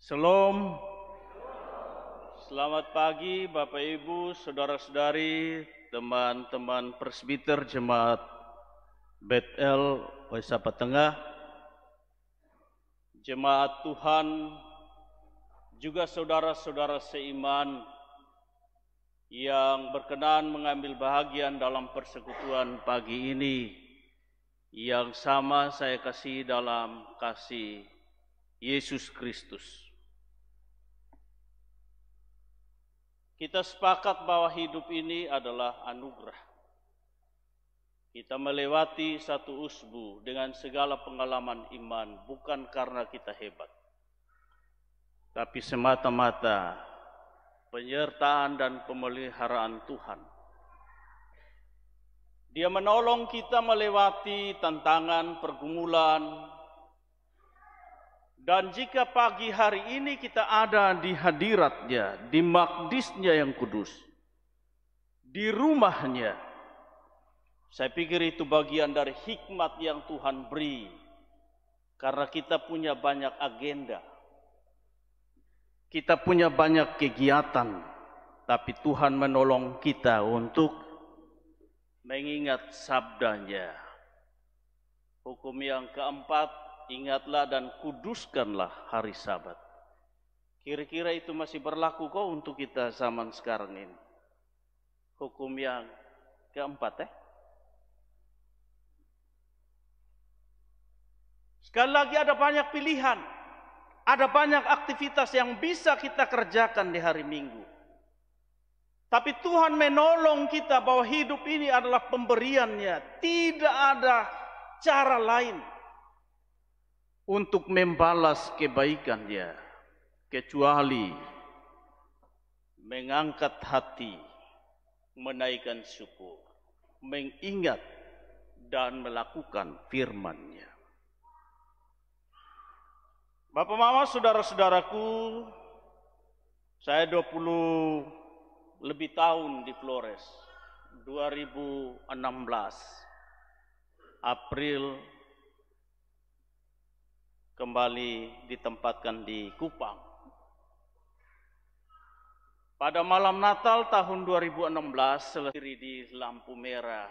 Shalom, selamat pagi Bapak Ibu, Saudara-saudari, teman-teman presbiter Jemaat Bethel Waisapa Tengah, Jemaat Tuhan, juga saudara-saudara seiman yang berkenan mengambil bahagian dalam persekutuan pagi ini, yang sama saya kasih dalam kasih Yesus Kristus. Kita sepakat bahwa hidup ini adalah anugerah. Kita melewati satu usbu dengan segala pengalaman iman bukan karena kita hebat, tapi semata-mata penyertaan dan pemeliharaan Tuhan. Dia menolong kita melewati tantangan, pergumulan, dan jika pagi hari ini kita ada di hadiratnya, di magdisnya yang kudus, di rumahnya, saya pikir itu bagian dari hikmat yang Tuhan beri. Karena kita punya banyak agenda, kita punya banyak kegiatan, tapi Tuhan menolong kita untuk mengingat sabdanya. Hukum yang keempat, ingatlah dan kuduskanlah hari Sabat. Kira-kira itu masih berlaku kok untuk kita zaman sekarang ini. Hukum yang keempat Sekali lagi ada banyak pilihan. Ada banyak aktivitas yang bisa kita kerjakan di hari Minggu. Tapi Tuhan menolong kita bahwa hidup ini adalah pemberiannya. Tidak ada cara lain untuk membalas kebaikannya kecuali mengangkat hati, menaikkan syukur, mengingat dan melakukan firman-Nya. Bapak Mama, saudara-saudaraku, saya 20 lebih tahun di Flores. 2016 April kembali ditempatkan di Kupang. Pada malam Natal tahun 2016, selesai di lampu merah,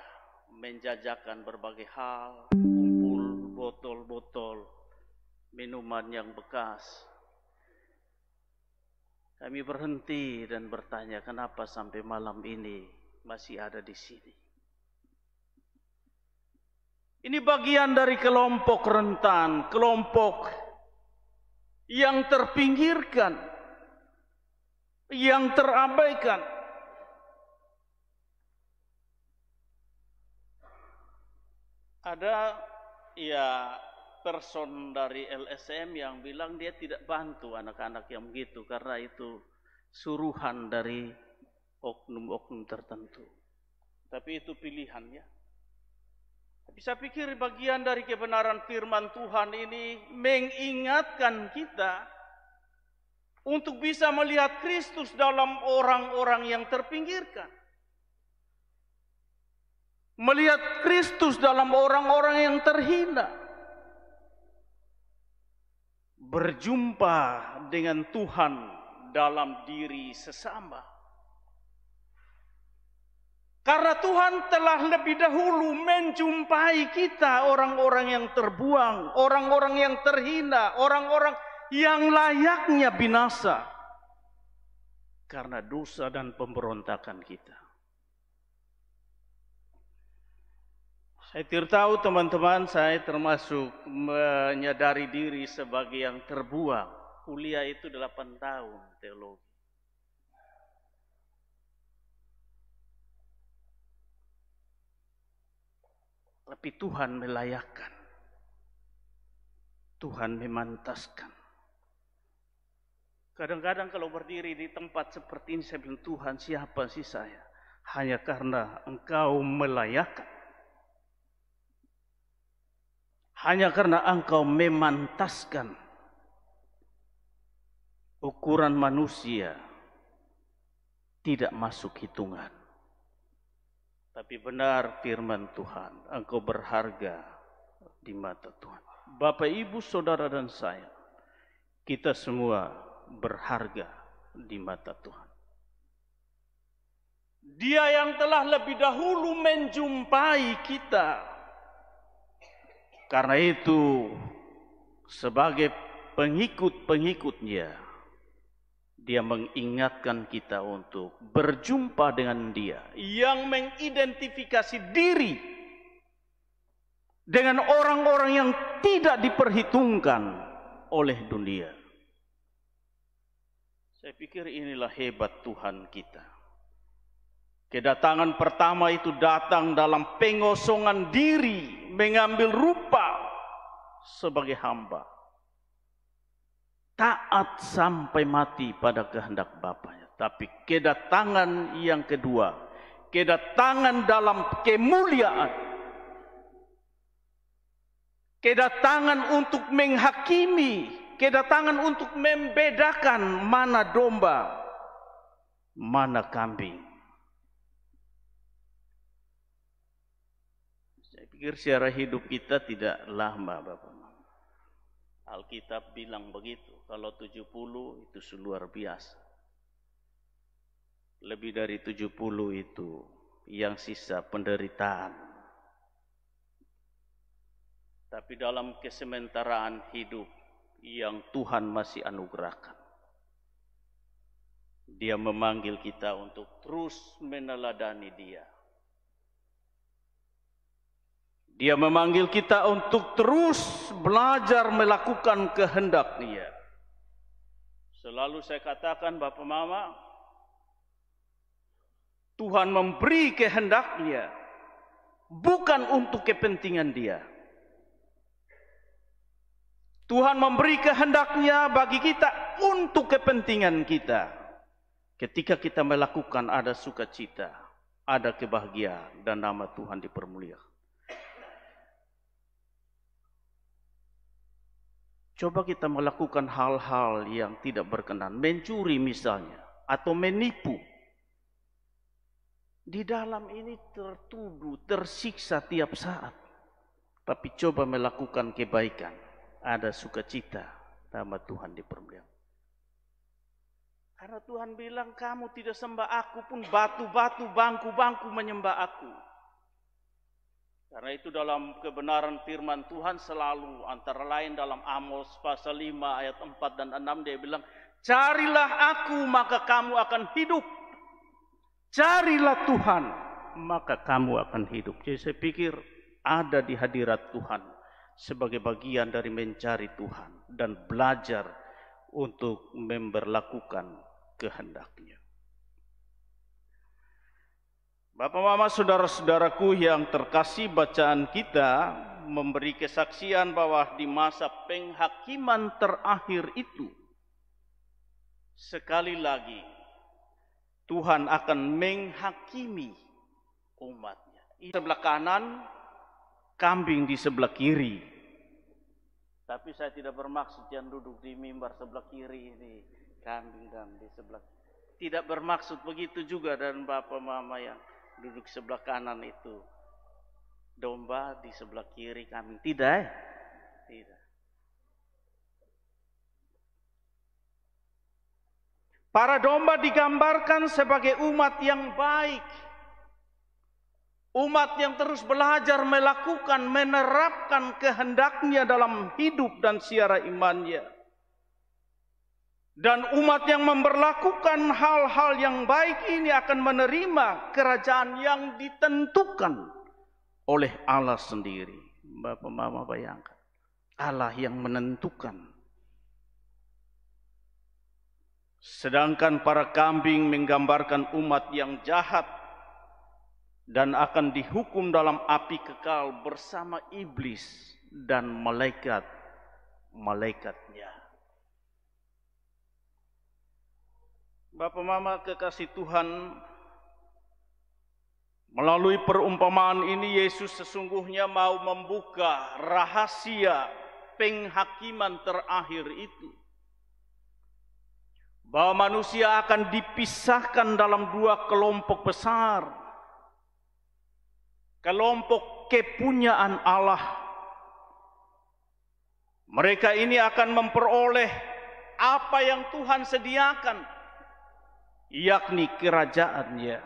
menjajakan berbagai hal, kumpul botol-botol minuman yang bekas. Kami berhenti dan bertanya, kenapa sampai malam ini masih ada di sini? Ini bagian dari kelompok rentan, kelompok yang terpinggirkan, yang terabaikan. Ada person dari LSM yang bilang dia tidak bantu anak-anak yang begitu karena itu suruhan dari oknum-oknum tertentu. Tapi itu pilihannya. Tapi saya pikir bagian dari kebenaran firman Tuhan ini mengingatkan kita untuk bisa melihat Kristus dalam orang-orang yang terpinggirkan. Melihat Kristus dalam orang-orang yang terhina. Berjumpa dengan Tuhan dalam diri sesama. Karena Tuhan telah lebih dahulu menjumpai kita, orang-orang yang terbuang, orang-orang yang terhina, orang-orang yang layaknya binasa karena dosa dan pemberontakan kita. Saya tidak tahu teman-teman, saya termasuk menyadari diri sebagai yang terbuang. Kuliah itu 8 tahun teologi. Tapi Tuhan melayakkan. Tuhan memantaskan. Kadang-kadang kalau berdiri di tempat seperti ini, saya bilang, Tuhan siapa sih saya? Hanya karena Engkau melayakkan. Hanya karena Engkau memantaskan. Ukuran manusia tidak masuk hitungan. Tapi benar firman Tuhan, Engkau berharga di mata Tuhan. Bapak, Ibu, Saudara dan saya, kita semua berharga di mata Tuhan. Dia yang telah lebih dahulu menjumpai kita. Karena itu, sebagai pengikut-pengikutnya, dia mengingatkan kita untuk berjumpa dengan dia yang mengidentifikasi diri dengan orang-orang yang tidak diperhitungkan oleh dunia. Saya pikir inilah hebat Tuhan kita. Kedatangan pertama itu datang dalam pengosongan diri, mengambil rupa sebagai hamba. Taat sampai mati pada kehendak Bapanya. Tapi kedatangan yang kedua, kedatangan dalam kemuliaan. Kedatangan untuk menghakimi, kedatangan untuk membedakan mana domba, mana kambing. Pikir secara hidup kita tidak lama, Bapak. Alkitab bilang begitu, kalau 70 itu luar biasa. Lebih dari 70 itu yang sisa penderitaan. Tapi dalam kesementaraan hidup yang Tuhan masih anugerahkan, Dia memanggil kita untuk terus meneladani Dia. Dia memanggil kita untuk terus belajar melakukan kehendak Dia. Selalu saya katakan, Bapak Mama, Tuhan memberi kehendak-Nya bukan untuk kepentingan Dia. Tuhan memberi kehendak-Nya bagi kita untuk kepentingan kita. Ketika kita melakukan, ada sukacita, ada kebahagiaan, dan nama Tuhan dipermuliakan. Coba kita melakukan hal-hal yang tidak berkenan, mencuri misalnya, atau menipu. Di dalam ini tertuduh, tersiksa tiap saat. Tapi coba melakukan kebaikan, ada sukacita, nama Tuhan dipermuliakan. Karena Tuhan bilang, kamu tidak sembah aku pun batu-batu, bangku-bangku menyembah aku. Karena itu dalam kebenaran firman Tuhan selalu, antara lain dalam Amos pasal 5 ayat 4 dan 6, dia bilang, carilah aku maka kamu akan hidup. Carilah Tuhan maka kamu akan hidup. Jadi saya pikir ada di hadirat Tuhan sebagai bagian dari mencari Tuhan dan belajar untuk memberlakukan kehendak-Nya. Bapak, Mama, saudara-saudaraku yang terkasih, bacaan kita memberi kesaksian bahwa di masa penghakiman terakhir itu, sekali lagi Tuhan akan menghakimi umatnya. Di sebelah kanan, kambing di sebelah kiri. Tapi saya tidak bermaksud yang duduk di mimbar sebelah kiri ini kambing dan di sebelah. Tidak bermaksud begitu juga, dan Bapak Mama yang duduk sebelah kanan itu domba, di sebelah kiri kambing. Tidak. Tidak. Para domba digambarkan sebagai umat yang baik. Umat yang terus belajar melakukan, menerapkan kehendak-Nya dalam hidup dan siara imannya. Dan umat yang memberlakukan hal-hal yang baik ini akan menerima kerajaan yang ditentukan oleh Allah sendiri. Bapak Mama bayangkan, Allah yang menentukan. Sedangkan para kambing menggambarkan umat yang jahat dan akan dihukum dalam api kekal bersama iblis dan malaikat-malaikatnya. Bapak Mama kekasih Tuhan, melalui perumpamaan ini Yesus sesungguhnya mau membuka rahasia penghakiman terakhir itu. Bahwa manusia akan dipisahkan dalam dua kelompok besar. Kelompok kepunyaan Allah. Mereka ini akan memperoleh apa yang Tuhan sediakan, yakni kerajaan-Nya.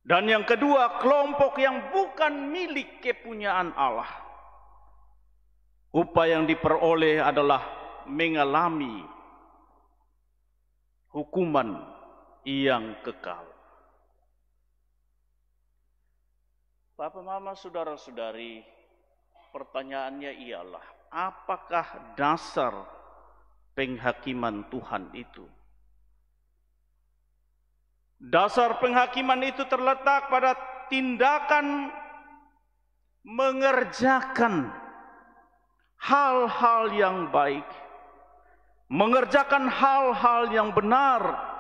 Dan yang kedua, kelompok yang bukan milik kepunyaan Allah. Upah yang diperoleh adalah mengalami hukuman yang kekal. Bapak, Mama, saudara-saudari, pertanyaannya ialah, apakah dasar penghakiman Tuhan itu? Dasar penghakiman itu terletak pada tindakan mengerjakan hal-hal yang baik, mengerjakan hal-hal yang benar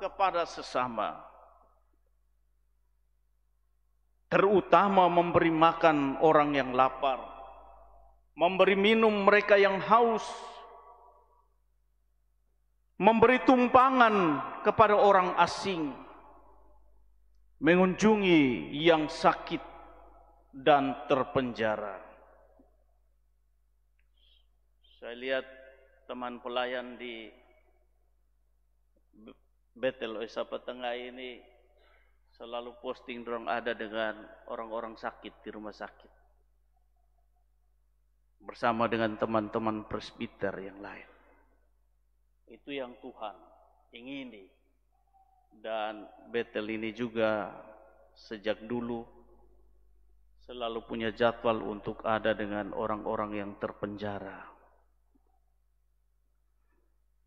kepada sesama. Terutama memberi makan orang yang lapar, memberi minum mereka yang haus, memberi tumpangan kepada orang asing, mengunjungi yang sakit dan terpenjara. Saya lihat teman pelayan di Betel Oisapa Tengah ini selalu posting dorong ada dengan orang-orang sakit di rumah sakit, bersama dengan teman-teman presbiter yang lain. Itu yang Tuhan ingini. Dan Betel ini juga sejak dulu selalu punya jadwal untuk ada dengan orang-orang yang terpenjara.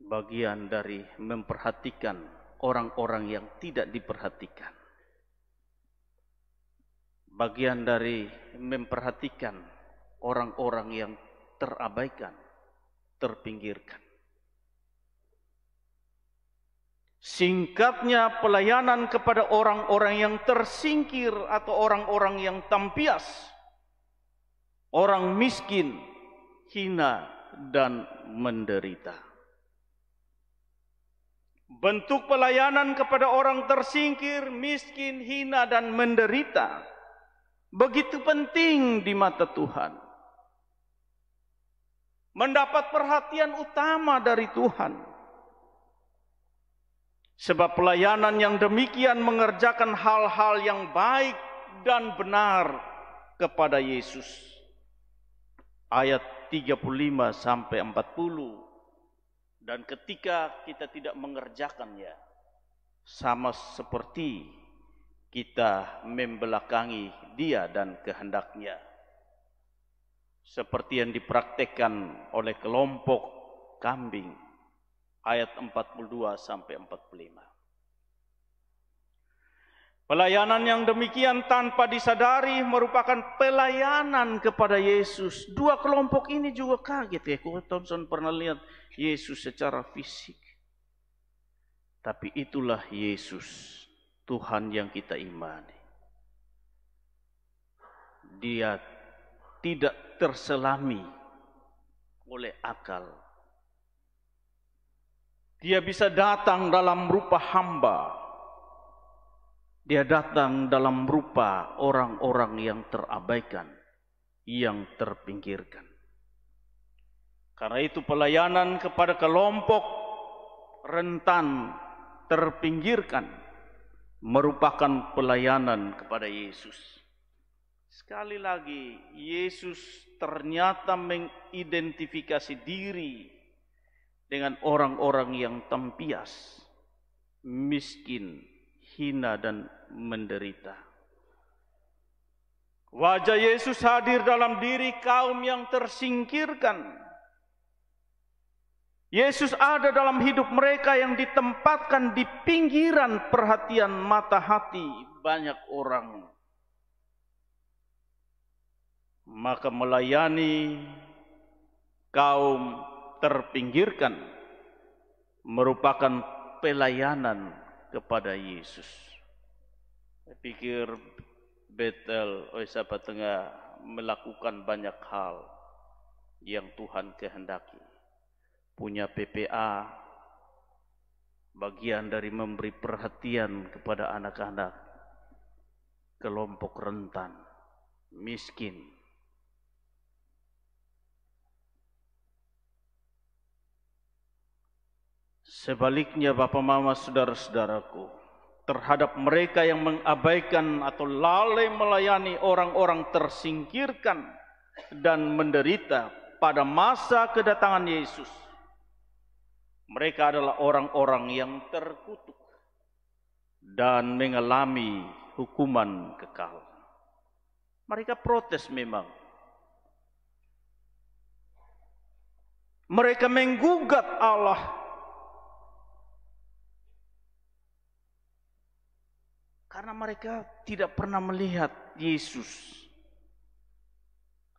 Bagian dari memperhatikan orang-orang yang tidak diperhatikan. Bagian dari memperhatikan orang-orang yang terabaikan, terpinggirkan. Singkatnya, pelayanan kepada orang-orang yang tersingkir atau orang-orang yang tampias, orang miskin, hina, dan menderita. Bentuk pelayanan kepada orang tersingkir, miskin, hina, dan menderita begitu penting di mata Tuhan. Mendapat perhatian utama dari Tuhan. Sebab pelayanan yang demikian mengerjakan hal-hal yang baik dan benar kepada Yesus. Ayat 35 sampai 40. Dan ketika kita tidak mengerjakannya, sama seperti kita membelakangi Dia dan kehendaknya. Seperti yang dipraktekkan oleh kelompok kambing. Ayat 42 sampai 45. Pelayanan yang demikian tanpa disadari merupakan pelayanan kepada Yesus. Dua kelompok ini juga kaget ya. Kalau Thompson pernah lihat Yesus secara fisik. Tapi itulah Yesus, Tuhan yang kita imani. Dia tidak terselami oleh akal. Dia bisa datang dalam rupa hamba. Dia datang dalam rupa orang-orang yang terabaikan, yang terpinggirkan. Karena itu pelayanan kepada kelompok rentan, terpinggirkan, merupakan pelayanan kepada Yesus. Sekali lagi, Yesus ternyata mengidentifikasi diri dengan orang-orang yang tampias, miskin, hina, dan menderita. Wajah Yesus hadir dalam diri kaum yang tersingkirkan. Yesus ada dalam hidup mereka yang ditempatkan di pinggiran perhatian mata hati banyak orang. Maka melayani kaum terpinggirkan merupakan pelayanan kepada Yesus. Saya pikir Betel Oisapa Tengah melakukan banyak hal yang Tuhan kehendaki. Punya PPA, bagian dari memberi perhatian kepada anak-anak, kelompok rentan, miskin. Sebaliknya Bapak Mama saudara-saudaraku, terhadap mereka yang mengabaikan atau lalai melayani orang-orang tersingkirkan dan menderita pada masa kedatangan Yesus, mereka adalah orang-orang yang terkutuk dan mengalami hukuman kekal. Mereka protes memang. Mereka menggugat Allah. Karena mereka tidak pernah melihat Yesus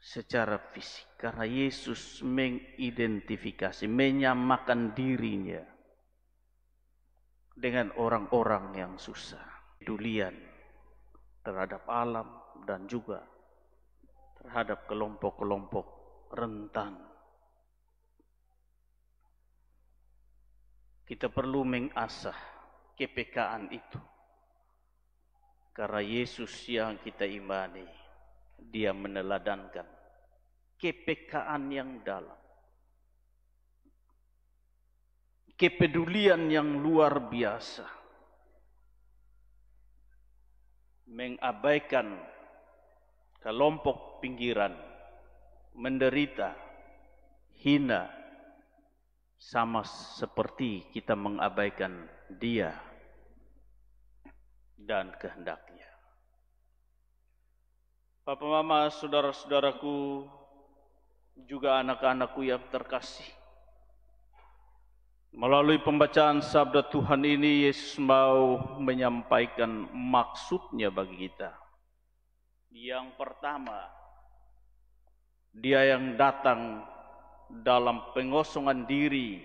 secara fisik. Karena Yesus mengidentifikasi, menyamakan dirinya dengan orang-orang yang susah, pedulian terhadap alam dan juga terhadap kelompok-kelompok rentan. Kita perlu mengasah kepekaan itu. Karena Yesus yang kita imani, Dia meneladankan kepekaan yang dalam, kepedulian yang luar biasa, mengabaikan kelompok pinggiran, menderita, hina, sama seperti kita mengabaikan Dia dan kehendaknya. Bapak Mama, saudara-saudaraku, juga anak-anakku yang terkasih, melalui pembacaan sabda Tuhan ini, Yesus mau menyampaikan maksudnya bagi kita. Yang pertama, Dia yang datang dalam pengosongan diri,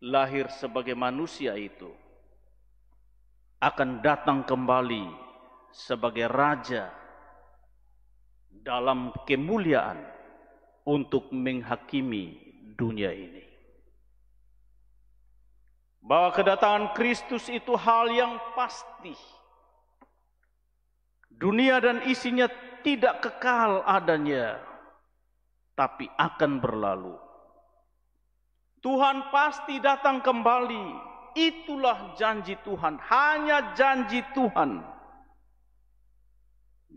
lahir sebagai manusia itu, akan datang kembali sebagai Raja dalam kemuliaan untuk menghakimi dunia ini. Bahwa kedatangan Kristus itu hal yang pasti. Dunia dan isinya tidak kekal adanya, tapi akan berlalu. Tuhan pasti datang kembali. Itulah janji Tuhan, hanya janji Tuhan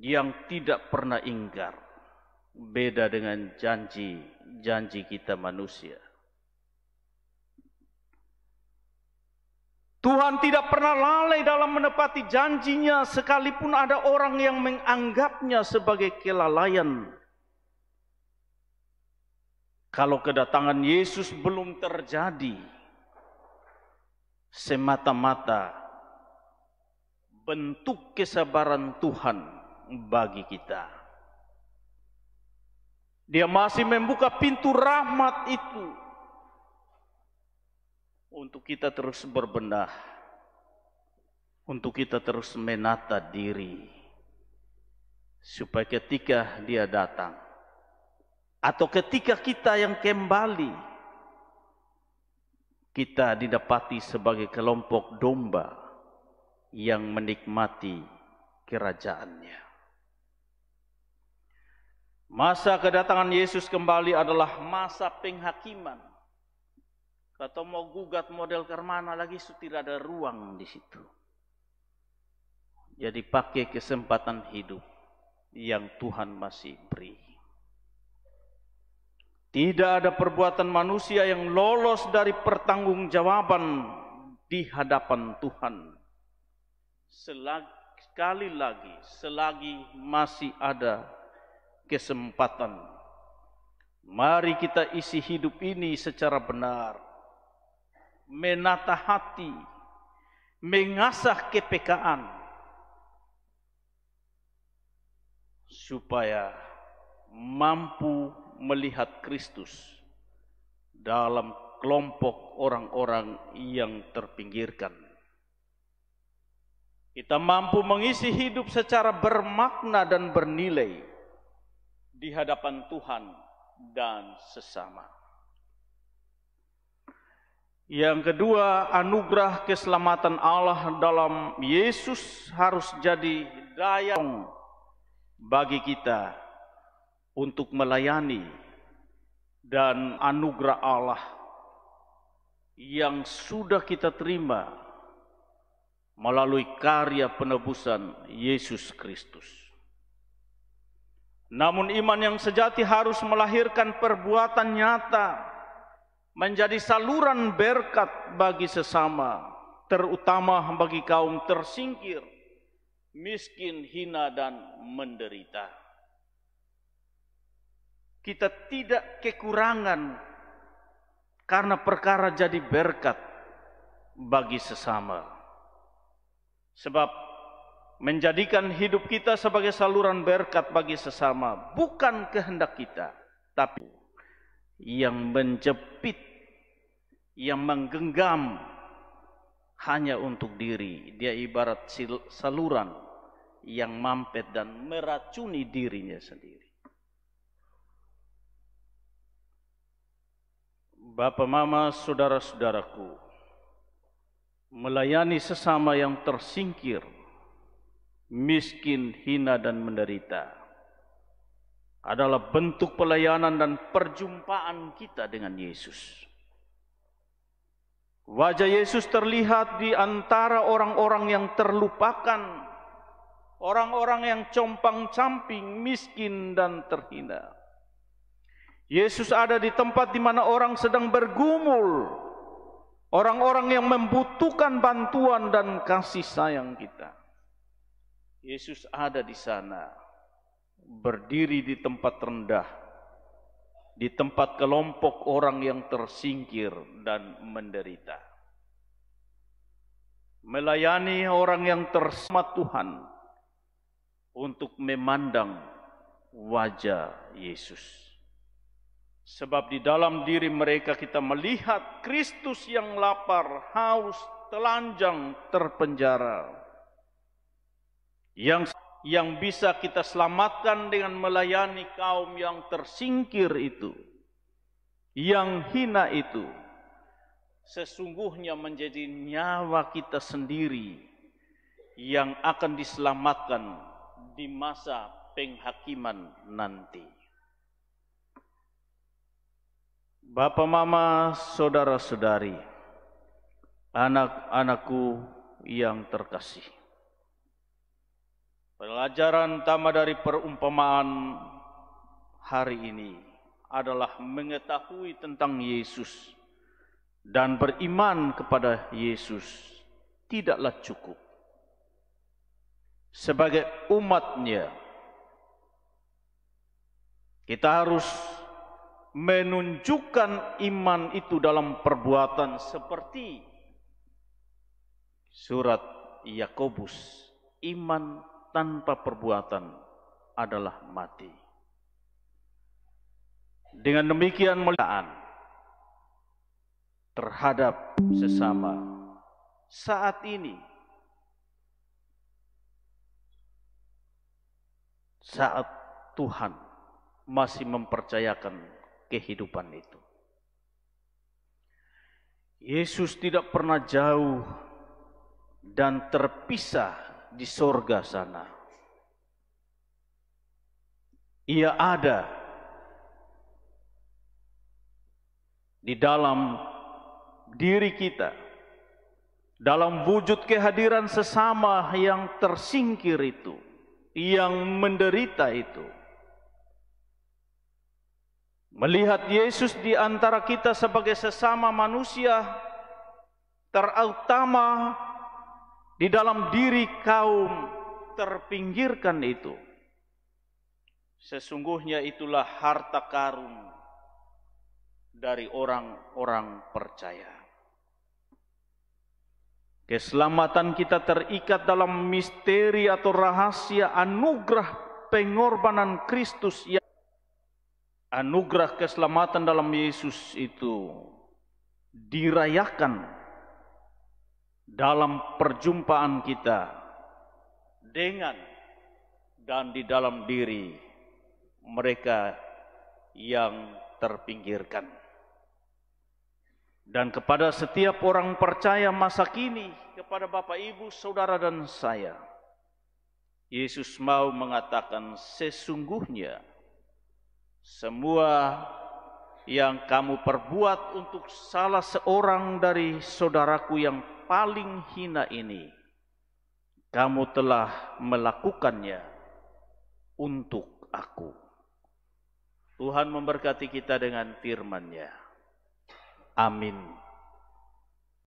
yang tidak pernah ingkar. Beda dengan janji kita manusia. Tuhan tidak pernah lalai dalam menepati janjinya, sekalipun ada orang yang menganggapnya sebagai kelalaian. Kalau kedatangan Yesus belum terjadi, semata-mata bentuk kesabaran Tuhan bagi kita. Dia masih membuka pintu rahmat itu untuk kita terus berbenah, untuk kita terus menata diri, supaya ketika Dia datang, atau ketika kita yang kembali, kita didapati sebagai kelompok domba yang menikmati kerajaannya. Masa kedatangan Yesus kembali adalah masa penghakiman. Kalau mau gugat model Karmana lagi, tidak ada ruang di situ. Jadi pakai kesempatan hidup yang Tuhan masih beri. Tidak ada perbuatan manusia yang lolos dari pertanggungjawaban di hadapan Tuhan. Sekali lagi, selagi masih ada kesempatan, mari kita isi hidup ini secara benar, menata hati, mengasah kepekaan, supaya mampu melihat Kristus dalam kelompok orang-orang yang terpinggirkan. Kita mampu mengisi hidup secara bermakna dan bernilai di hadapan Tuhan dan sesama. Yang kedua, anugerah keselamatan Allah dalam Yesus harus jadi daya bagi kita untuk melayani, dan anugerah Allah yang sudah kita terima melalui karya penebusan Yesus Kristus. Namun iman yang sejati harus melahirkan perbuatan nyata, menjadi saluran berkat bagi sesama, terutama bagi kaum tersingkir, miskin, hina, dan menderita. Kita tidak kekurangan karena perkara jadi berkat bagi sesama. Sebab menjadikan hidup kita sebagai saluran berkat bagi sesama bukan kehendak kita, tapi yang menjepit, yang menggenggam hanya untuk diri. Dia ibarat saluran yang mampet dan meracuni dirinya sendiri. Bapak, mama, saudara-saudaraku, melayani sesama yang tersingkir, miskin, hina, dan menderita adalah bentuk pelayanan dan perjumpaan kita dengan Yesus. Wajah Yesus terlihat di antara orang-orang yang terlupakan, orang-orang yang compang-camping, miskin, dan terhina. Yesus ada di tempat di mana orang sedang bergumul, orang-orang yang membutuhkan bantuan dan kasih sayang kita. Yesus ada di sana, berdiri di tempat rendah, di tempat kelompok orang yang tersingkir dan menderita. Melayani orang yang tersama Tuhan untuk memandang wajah Yesus. Sebab di dalam diri mereka kita melihat Kristus yang lapar, haus, telanjang, terpenjara. Yang bisa kita selamatkan dengan melayani kaum yang tersingkir itu, yang hina itu, sesungguhnya menjadi nyawa kita sendiri yang akan diselamatkan di masa penghakiman nanti. Bapak, mama, saudara-saudari, anak-anakku yang terkasih, pelajaran utama dari perumpamaan hari ini adalah mengetahui tentang Yesus dan beriman kepada Yesus tidaklah cukup. Sebagai umatnya, kita harus menunjukkan iman itu dalam perbuatan seperti surat Yakobus, iman tanpa perbuatan adalah mati. Dengan demikian muliaan terhadap sesama saat ini, saat Tuhan masih mempercayakan kehidupan itu. Yesus tidak pernah jauh dan terpisah di sorga sana. Ia ada di dalam diri kita, dalam wujud kehadiran sesama yang tersingkir itu, yang menderita itu. Melihat Yesus di antara kita sebagai sesama manusia, terutama di dalam diri kaum terpinggirkan itu, sesungguhnya itulah harta karun dari orang-orang percaya. Keselamatan kita terikat dalam misteri atau rahasia anugerah pengorbanan Kristus. Anugerah keselamatan dalam Yesus itu dirayakan dalam perjumpaan kita dengan dan di dalam diri mereka yang terpinggirkan. Dan kepada setiap orang percaya masa kini, kepada Bapak, Ibu, Saudara, dan saya, Yesus mau mengatakan sesungguhnya semua yang kamu perbuat untuk salah seorang dari saudaraku yang paling hina ini, kamu telah melakukannya untuk aku. Tuhan memberkati kita dengan firman-Nya. Amin.